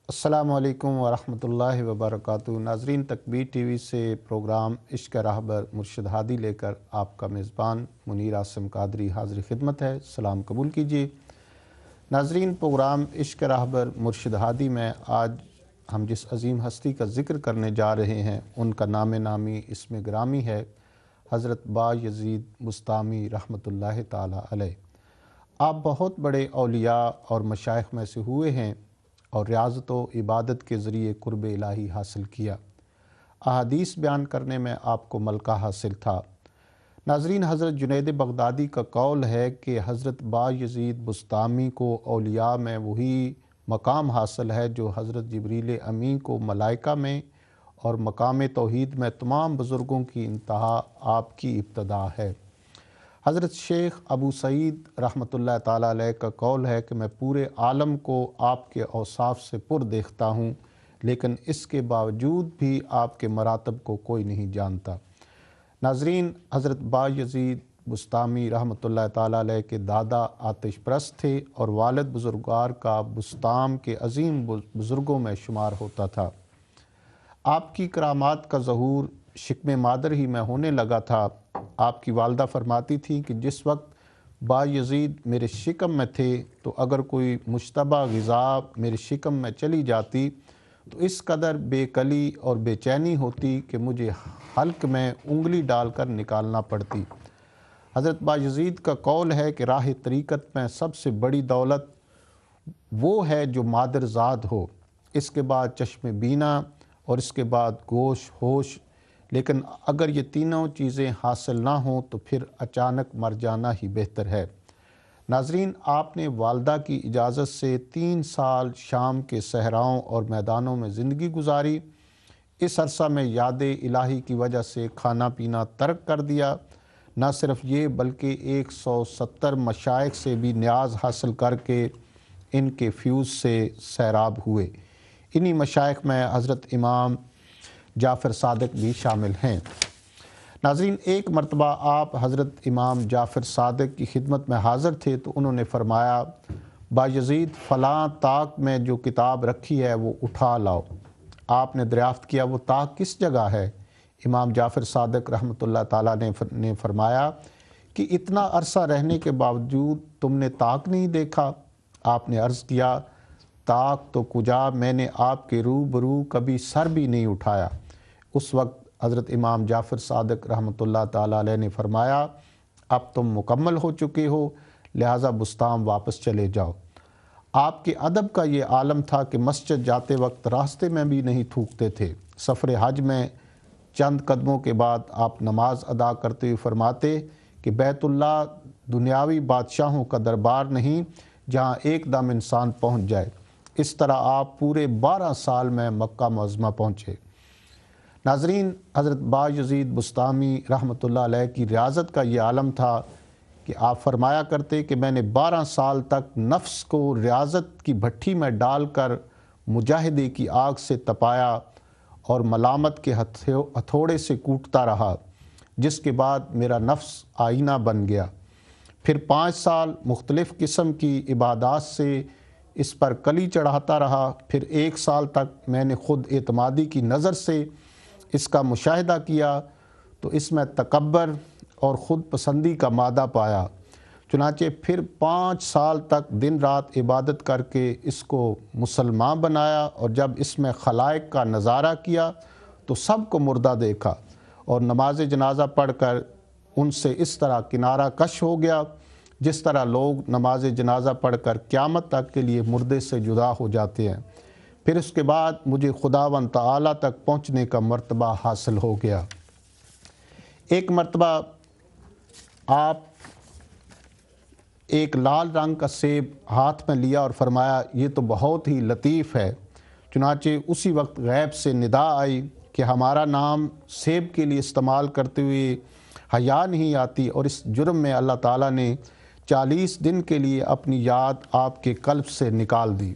السلام علیکم ورحمۃ اللہ وبرکاتہ۔ ناظرین، تکبیر ٹی وی سے پروگرام عشق راہبر مرشد ہادی لے کر آپ کا میزبان منیر عاصم قادری حاضر خدمت ہے۔ سلام قبول کیجیے۔ ناظرین، پروگرام عشق راہبر مرشد ہادی میں آج ہم جس عظیم ہستی کا ذکر کرنے جا رہے ہیں ان کا نام نامی اسم گرامی ہے حضرت بایزید بسطامی رحمۃ اللہ تعالی علیہ۔ آپ بہت بڑے اولیاء اور مشائخ میں سے ہوئے ہیں اور ریاضت و عبادت کے ذریعے قرب الہی حاصل کیا۔ احادیث بیان کرنے میں آپ کو ملکہ حاصل تھا۔ ناظرین، حضرت جنید بغدادی کا قول ہے کہ حضرت بایزید بسطامی کو اولیاء میں وہی مقام حاصل ہے جو حضرت جبریل امین کو ملائکہ میں اور مقام توحید میں تمام بزرگوں کی انتہا آپ کی ابتدا ہے۔ حضرت شیخ ابو سعید رحمۃ اللہ تعالیٰ علیہ کا قول ہے کہ میں پورے عالم کو آپ کے اوصاف سے پر دیکھتا ہوں، لیکن اس کے باوجود بھی آپ کے مراتب کو کوئی نہیں جانتا۔ ناظرین، حضرت بایزید بسطامی رحمۃ اللہ تعالیٰ علیہ کے دادا آتش پرست تھے اور والد بزرگوار کا بسطام کے عظیم بزرگوں میں شمار ہوتا تھا۔ آپ کی کرامات کا ظہور شکم مادر ہی میں ہونے لگا تھا۔ آپ کی والدہ فرماتی تھی کہ جس وقت بایزید میرے شکم میں تھے تو اگر کوئی مشتبہ غذا میرے شکم میں چلی جاتی تو اس قدر بے کلی اور بے چینی ہوتی کہ مجھے حلق میں انگلی ڈال کر نکالنا پڑتی۔ حضرت بایزید کا قول ہے کہ راہ طریقت میں سب سے بڑی دولت وہ ہے جو مادر زاد ہو، اس کے بعد چشم بینا اور اس کے بعد گوش ہوش، لیکن اگر یہ تینوں چیزیں حاصل نہ ہوں تو پھر اچانک مر جانا ہی بہتر ہے۔ ناظرین، آپ نے والدہ کی اجازت سے 3 سال شام کے صحراؤں اور میدانوں میں زندگی گزاری۔ اس عرصہ میں یاد الہی کی وجہ سے کھانا پینا ترک کر دیا۔ نہ صرف یہ بلکہ 170 مشائخ سے بھی نیاز حاصل کر کے ان کے فیوز سے سیراب ہوئے۔ انہی مشائخ میں حضرت امام جعفر صادق بھی شامل ہیں۔ ناظرین، ایک مرتبہ آپ حضرت امام جعفر صادق کی خدمت میں حاضر تھے تو انہوں نے فرمایا، بایزید، فلاں طاق میں جو کتاب رکھی ہے وہ اٹھا لاؤ۔ آپ نے دریافت کیا وہ طاق کس جگہ ہے؟ امام جعفر صادق رحمۃ اللہ تعالیٰ نے فرمایا کہ اتنا عرصہ رہنے کے باوجود تم نے طاق نہیں دیکھا؟ آپ نے عرض کیا، طاق تو کجا، میں نے آپ کے روبرو کبھی سر بھی نہیں اٹھایا۔ اس وقت حضرت امام جعفر صادق رحمۃ اللہ تعالیٰ علیہ نے فرمایا، اب تم مکمل ہو چکے ہو، لہٰذا بسطام واپس چلے جاؤ۔ آپ کے ادب کا یہ عالم تھا کہ مسجد جاتے وقت راستے میں بھی نہیں تھوکتے تھے۔ سفر حج میں چند قدموں کے بعد آپ نماز ادا کرتے ہوئے فرماتے کہ بیت اللہ دنیاوی بادشاہوں کا دربار نہیں جہاں ایک دم انسان پہنچ جائے۔ اس طرح آپ پورے 12 سال میں مکہ معظمہ پہنچے۔ ناظرین، حضرت بایزید بسطامی رحمۃ اللہ علیہ کی ریاضت کا یہ عالم تھا کہ آپ فرمایا کرتے کہ میں نے 12 سال تک نفس کو ریاضت کی بھٹی میں ڈال کر مجاہدے کی آگ سے تپایا اور ملامت کے ہتھوڑے سے کوٹتا رہا، جس کے بعد میرا نفس آئینہ بن گیا۔ پھر 5 سال مختلف قسم کی عبادات سے اس پر کلی چڑھاتا رہا۔ پھر 1 سال تک میں نے خود اعتمادی کی نظر سے اس کا مشاہدہ کیا تو اس میں تکبر اور خود پسندی کا مادہ پایا۔ چنانچہ پھر 5 سال تک دن رات عبادت کر کے اس کو مسلمان بنایا، اور جب اس میں خلائق کا نظارہ کیا تو سب کو مردہ دیکھا اور نماز جنازہ پڑھ کر ان سے اس طرح کنارہ کش ہو گیا جس طرح لوگ نماز جنازہ پڑھ کر قیامت تک کے لیے مردے سے جدا ہو جاتے ہیں۔ پھر اس کے بعد مجھے خداوند تعالیٰ تک پہنچنے کا مرتبہ حاصل ہو گیا۔ ایک مرتبہ آپ ایک لال رنگ کا سیب ہاتھ میں لیا اور فرمایا، یہ تو بہت ہی لطیف ہے۔ چنانچہ اسی وقت غیب سے ندا آئی کہ ہمارا نام سیب کے لیے استعمال کرتے ہوئے حیا نہیں آتی، اور اس جرم میں اللہ تعالیٰ نے 40 دن کے لیے اپنی یاد آپ کے قلب سے نکال دی۔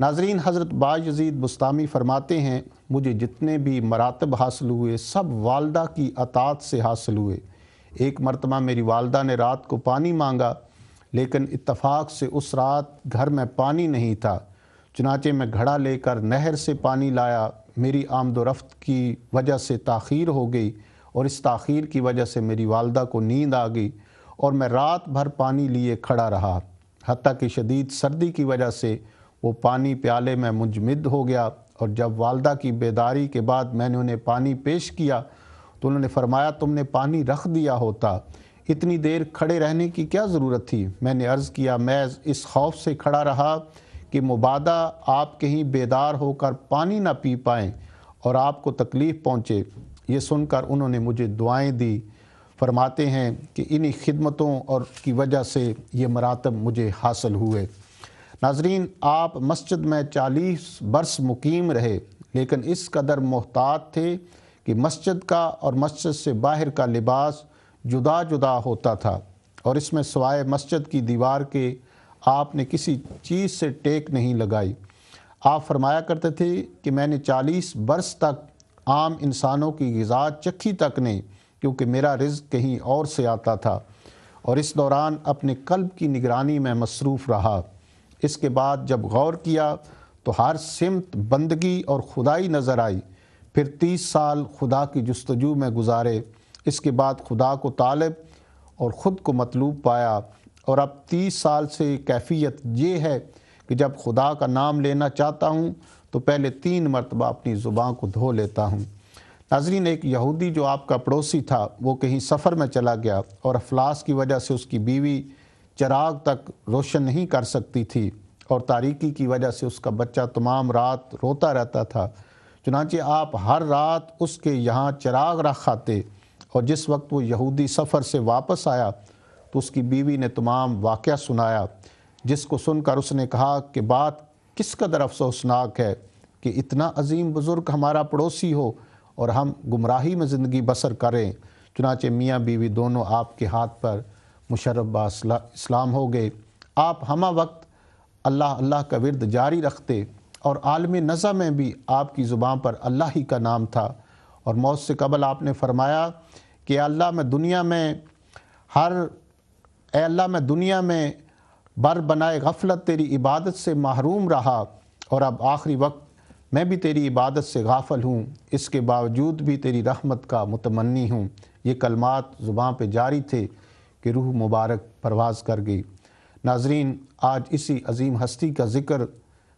ناظرین، حضرت بایزید بسطامی فرماتے ہیں، مجھے جتنے بھی مراتب حاصل ہوئے سب والدہ کی اطاعت سے حاصل ہوئے۔ ایک مرتبہ میری والدہ نے رات کو پانی مانگا، لیکن اتفاق سے اس رات گھر میں پانی نہیں تھا۔ چنانچہ میں گھڑا لے کر نہر سے پانی لایا، میری آمد و رفت کی وجہ سے تاخیر ہو گئی اور اس تاخیر کی وجہ سے میری والدہ کو نیند آ گئی اور میں رات بھر پانی لیے کھڑا رہا، حتیٰ کہ شدید سردی کی وجہ سے وہ پانی پیالے میں منجمد ہو گیا، اور جب والدہ کی بیداری کے بعد میں نے انہیں پانی پیش کیا تو انہوں نے فرمایا تم نے پانی رکھ دیا ہوتا، اتنی دیر کھڑے رہنے کی کیا ضرورت تھی؟ میں نے عرض کیا میں اس خوف سے کھڑا رہا کہ مبادا آپ کہیں بیدار ہو کر پانی نہ پی پائیں اور آپ کو تکلیف پہنچے۔ یہ سن کر انہوں نے مجھے دعائیں دی۔ فرماتے ہیں کہ انہی خدمتوں اور کی وجہ سے یہ مراتب مجھے حاصل ہوئے۔ ناظرین، آپ مسجد میں 40 برس مقیم رہے، لیکن اس قدر محتاط تھے کہ مسجد کا اور مسجد سے باہر کا لباس جدا جدا ہوتا تھا، اور اس میں سوائے مسجد کی دیوار کے آپ نے کسی چیز سے ٹیک نہیں لگائی۔ آپ فرمایا کرتے تھے کہ میں نے 40 برس تک عام انسانوں کی غذا چکھی تک نہیں، کیونکہ میرا رزق کہیں اور سے آتا تھا، اور اس دوران اپنے قلب کی نگرانی میں مصروف رہا۔ اس کے بعد جب غور کیا تو ہر سمت بندگی اور خدائی نظر آئی۔ پھر 30 سال خدا کی جستجو میں گزارے، اس کے بعد خدا کو طالب اور خود کو مطلوب پایا، اور اب 30 سال سے کیفیت یہ ہے کہ جب خدا کا نام لینا چاہتا ہوں تو پہلے 3 مرتبہ اپنی زبان کو دھو لیتا ہوں۔ ناظرین، ایک یہودی جو آپ کا پڑوسی تھا وہ کہیں سفر میں چلا گیا اور افلاس کی وجہ سے اس کی بیوی چراغ تک روشن نہیں کر سکتی تھی، اور تاریکی کی وجہ سے اس کا بچہ تمام رات روتا رہتا تھا۔ چنانچہ آپ ہر رات اس کے یہاں چراغ رکھ آتے، اور جس وقت وہ یہودی سفر سے واپس آیا تو اس کی بیوی نے تمام واقعہ سنایا، جس کو سن کر اس نے کہا کہ بات کس قدر افسوسناک ہے کہ اتنا عظیم بزرگ ہمارا پڑوسی ہو اور ہم گمراہی میں زندگی بسر کریں۔ چنانچہ میاں بیوی دونوں آپ کے ہاتھ پر مشرف با اسلام ہو گئے۔ آپ ہمہ وقت اللہ اللہ کا ورد جاری رکھتے، اور عالم نزع میں بھی آپ کی زبان پر اللہ ہی کا نام تھا، اور موت سے قبل آپ نے فرمایا کہ اے اللہ میں دنیا میں بر بنائے غفلت تیری عبادت سے محروم رہا، اور اب آخری وقت میں بھی تیری عبادت سے غافل ہوں، اس کے باوجود بھی تیری رحمت کا متمنی ہوں۔ یہ کلمات زبان پہ جاری تھے کہ روح مبارک پرواز کر گئی۔ ناظرین، آج اسی عظیم ہستی کا ذکر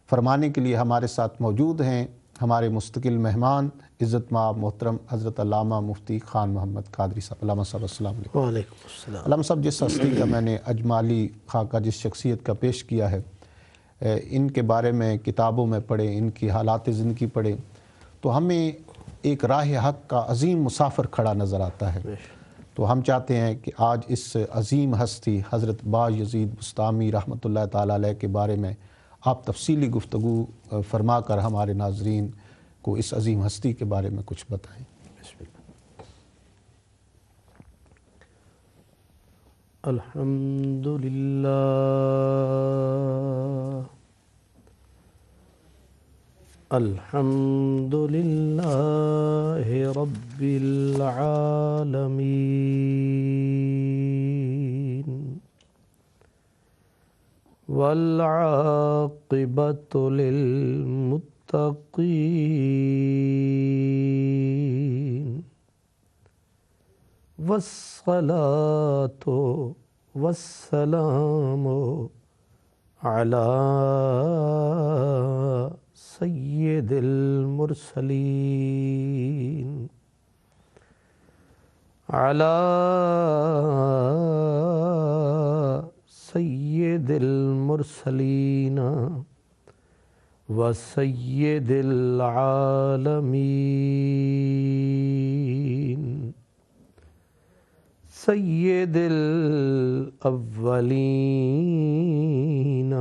فرمانے کے لیے ہمارے ساتھ موجود ہیں ہمارے مستقل مہمان عزت مآب محترم حضرت علامہ مفتی خان محمد قادری صاحب۔ علامہ صاحب السلام علیکم۔ وعلیکم السلام۔ علامہ صاحب، جس ہستی کا میں نے اجمالی خاکہ جس شخصیت کا پیش کیا ہے، ان کے بارے میں کتابوں میں پڑھیں، ان کی حالات زندگی پڑھیں تو ہمیں ایک راہ حق کا عظیم مسافر کھڑا نظر آتا ہے۔ تو ہم چاہتے ہیں کہ آج اس عظیم ہستی حضرت بایزید بسطامی رحمۃ اللہ تعالیٰ علیہ کے بارے میں آپ تفصیلی گفتگو فرما کر ہمارے ناظرین کو اس عظیم ہستی کے بارے میں کچھ بتائیں۔ بسم اللہ۔ الحمد للہ الحمد للہ رب العالمین والعاقبۃ للمتقین والصلاة والسلام علی سید المرسلین علی سید المرسلین و سید العالمین سید الاولین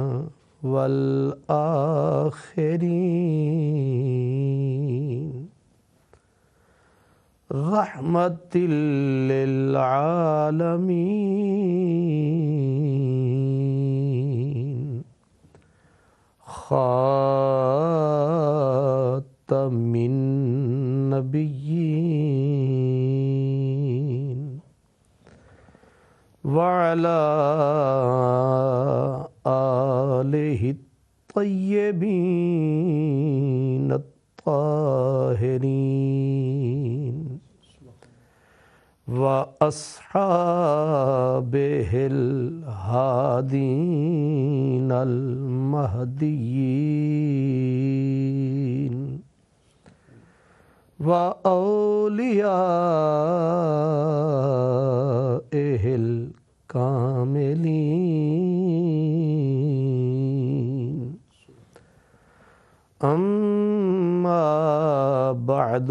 والآخرین رحمت للعالمین خاتم النبیین وعلى آلہ الطيبين الطاهرين وأصحابه الهادين المهديين وأوليائه الكاملين أما بعد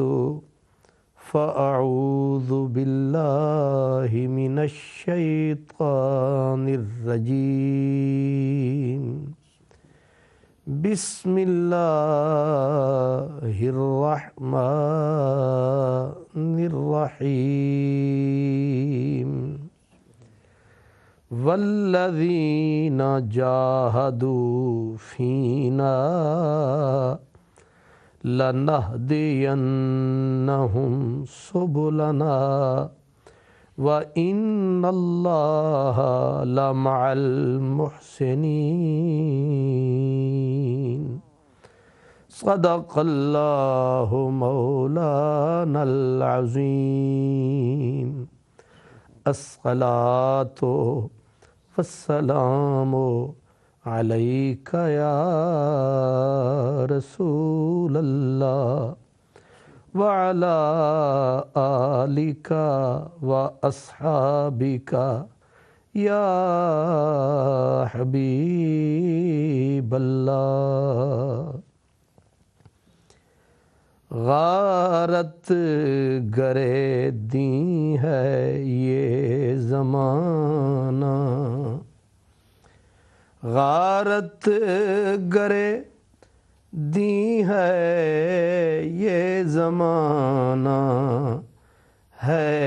فأعوذ بالله من الشيطان الرجيم بسم الله الرحمن الرحيم والذين جاهدوا فينا لنهدينهم سبلنا وإن الله لمع المحسنين صدق الله مولانا العظيم الصلاة والسلام عليك يا رسول الله وعلى آلك وأصحابك يا حبيب الله غارت گرے دی ہے یہ زمانہ غارت گرے دی ہے یہ زمانہ ہے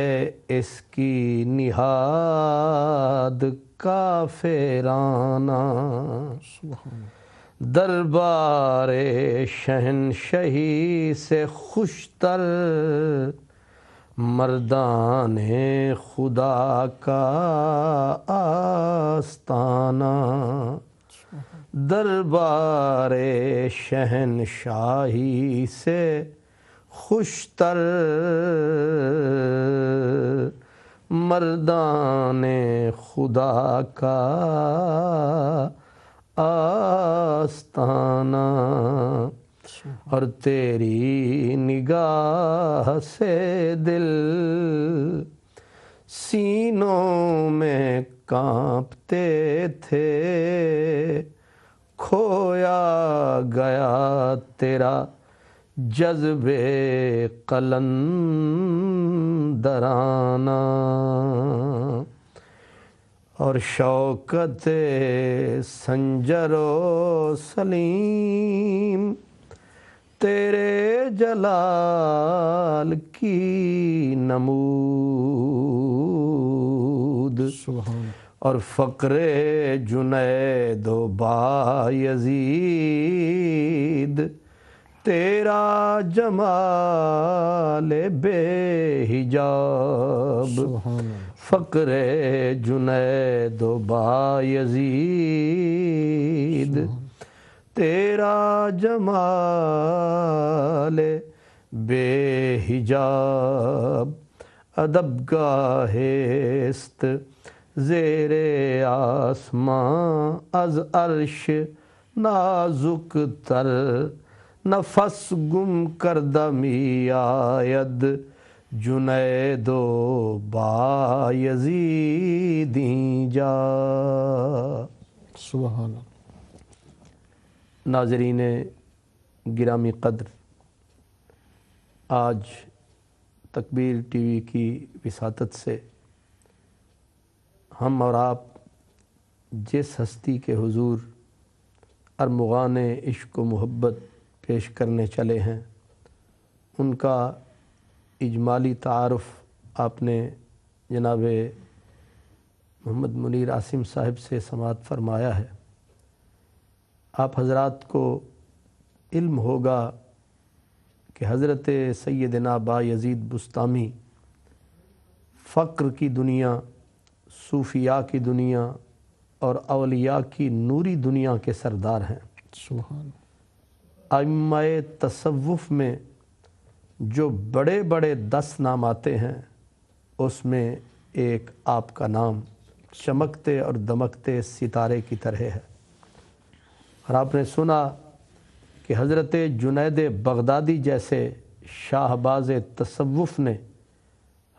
اس کی نہاد کافرانہ دربار شہنشہی سے خوشتر مردان خدا کا آستانہ دربار شہنشاہی سے خوشتر مردان خدا کا آستانہ اور تیری نگاہ سے دل سینوں میں کانپتے تھے کھویا گیا تیرا جذبے قلندرانہ اور شوکت سنجر و سلیم تیرے جلال کی نمود اور فقر جنید و بایزید تیرا جمال بے حجاب فقر جنید و بایزید تیرا جمال بے حجاب ادب گاہست زیر آسمان از عرش نازک تر نفس گم کردہ می آید جنید و بایزیدیں جا سبحان اللہ۔ ناظرین گرامی قدر، آج تکبیر ٹی وی کی وساطت سے ہم اور آپ جس ہستی کے حضور ارمغان عشق و محبت پیش کرنے چلے ہیں ان کا اجمالی تعارف آپ نے جناب محمد منیر عاصم صاحب سے سماعت فرمایا ہے۔ آپ حضرات کو علم ہوگا کہ حضرت سیدنا بایزید بسطامی فقر کی دنیا، صوفیاء کی دنیا اور اولیاء کی نوری دنیا کے سردار ہیں۔ سبحان ائمہ تصوف میں جو بڑے بڑے 10 نام آتے ہیں اس میں ایک آپ کا نام چمکتے اور دمکتے ستارے کی طرح ہے۔ اور آپ نے سنا کہ حضرت جنید بغدادی جیسے شاہباز تصوف نے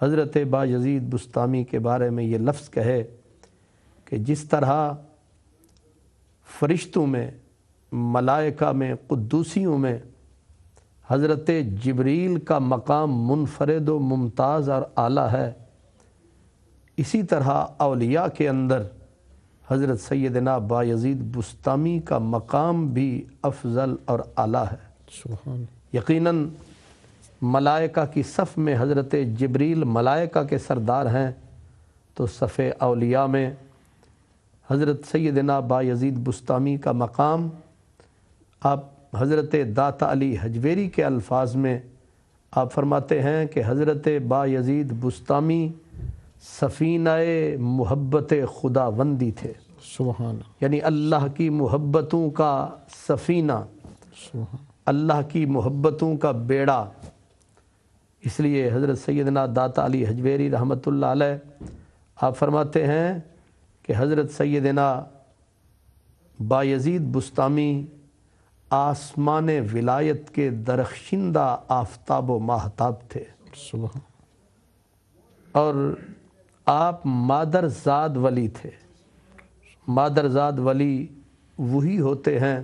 حضرت بایزید بسطامی کے بارے میں یہ لفظ کہے کہ جس طرح فرشتوں میں، ملائکہ میں، قدوسیوں میں حضرت جبریل کا مقام منفرد و ممتاز اور اعلیٰ ہے، اسی طرح اولیاء کے اندر حضرت سیدنا بایزید بسطامی کا مقام بھی افضل اور اعلیٰ ہے۔ سبحان یقیناً ملائکہ کی صف میں حضرت جبریل ملائکہ کے سردار ہیں، تو صف اولیاء میں حضرت سیدنا بایزید بسطامی کا مقام، آپ حضرت داتا علی حجویری کے الفاظ میں آپ فرماتے ہیں کہ حضرت بایزید بسطامی سفینہ محبت خداوندی تھے، سبحان یعنی اللہ کی محبتوں کا سفینہ، سبحان اللہ کی محبتوں کا بیڑا۔ اس لیے حضرت سیدنا داتا علی حجویری رحمۃ اللہ علیہ آپ فرماتے ہیں کہ حضرت سیدنا بایزید بسطامی آسمان ولایت کے درخشندہ آفتاب و ماہتاب تھے، سبحان اور آپ مادرزاد ولی تھے۔ مادرزاد ولی وہی ہوتے ہیں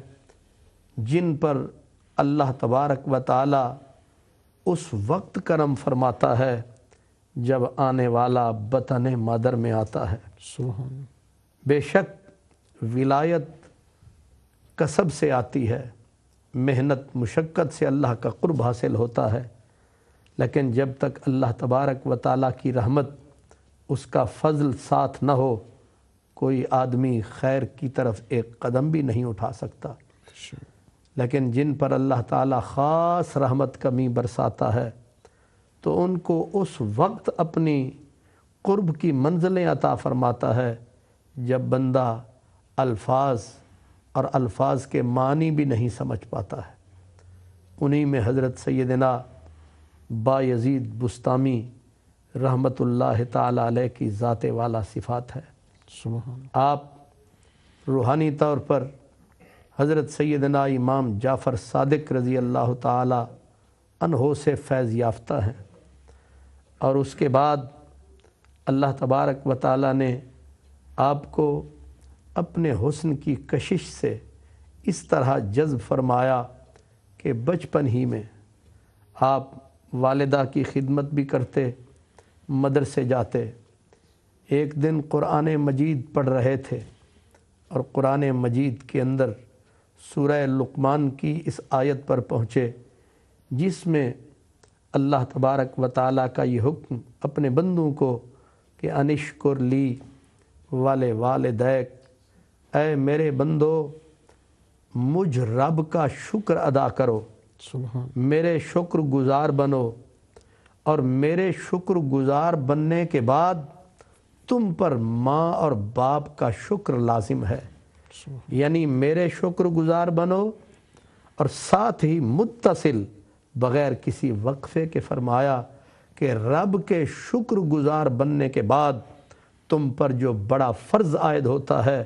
جن پر اللہ تبارک و تعالی اس وقت کرم فرماتا ہے جب آنے والا بطن مادر میں آتا ہے۔ سبحان بے شک ولایت کسب سے آتی ہے، محنت مشقت سے اللہ کا قرب حاصل ہوتا ہے، لیکن جب تک اللہ تبارک و تعالیٰ کی رحمت، اس کا فضل ساتھ نہ ہو، کوئی آدمی خیر کی طرف ایک قدم بھی نہیں اٹھا سکتا۔ لیکن جن پر اللہ تعالیٰ خاص رحمت کمی برساتا ہے تو ان کو اس وقت اپنی قرب کی منزلیں عطا فرماتا ہے جب بندہ الفاظ اور الفاظ کے معنی بھی نہیں سمجھ پاتا ہے۔ انہی میں حضرت سیدنا بایزید بسطامی رحمت اللہ تعالی علیہ کی ذات والا صفات ہے۔ سبحان آپ روحانی طور پر حضرت سیدنا امام جعفر صادق رضی اللہ تعالی عنہ سے فیض یافتہ ہیں، اور اس کے بعد اللہ تبارک و تعالی نے آپ کو اپنے حسن کی کشش سے اس طرح جذب فرمایا کہ بچپن ہی میں آپ والدہ کی خدمت بھی کرتے، مدرسے جاتے۔ ایک دن قرآن مجید پڑھ رہے تھے اور قرآن مجید کے اندر سورہ لقمان کی اس آیت پر پہنچے جس میں اللہ تبارک و تعالیٰ کا یہ حکم اپنے بندوں کو کہ انشکر لی والے والدیک، اے میرے بندو مجھ رب کا شکر ادا کرو، سبحان میرے شکر گزار بنو، اور میرے شکر گزار بننے کے بعد تم پر ماں اور باپ کا شکر لازم ہے، یعنی میرے شکر گزار بنو، اور ساتھ ہی متصل بغیر کسی وقفے کے فرمایا کہ رب کے شکر گزار بننے کے بعد تم پر جو بڑا فرض عائد ہوتا ہے